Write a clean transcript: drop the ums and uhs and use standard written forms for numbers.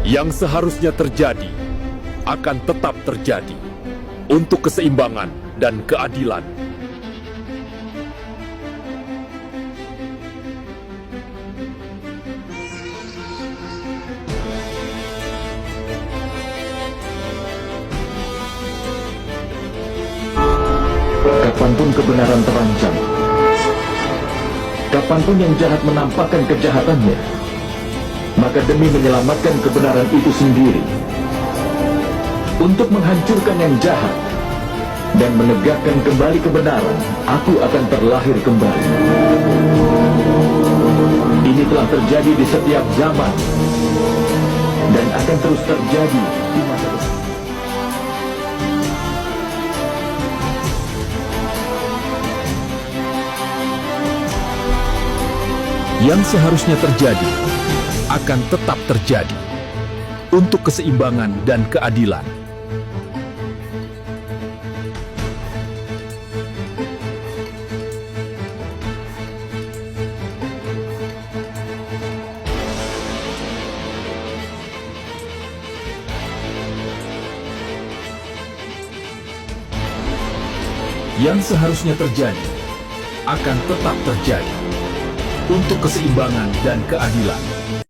Yang seharusnya terjadi akan tetap terjadi untuk keseimbangan dan keadilan. Kapanpun kebenaran terancam, kapanpun yang jahat menampakkan kejahatannya, maka demi menyelamatkan kebenaran itu sendiri, untuk menghancurkan yang jahat dan menegakkan kembali kebenaran, aku akan terlahir kembali. Ini telah terjadi di setiap zaman dan akan terus terjadi di masa depan. Yang seharusnya terjadi akan tetap terjadi untuk keseimbangan dan keadilan. Yang seharusnya terjadi akan tetap terjadi untuk keseimbangan dan keadilan.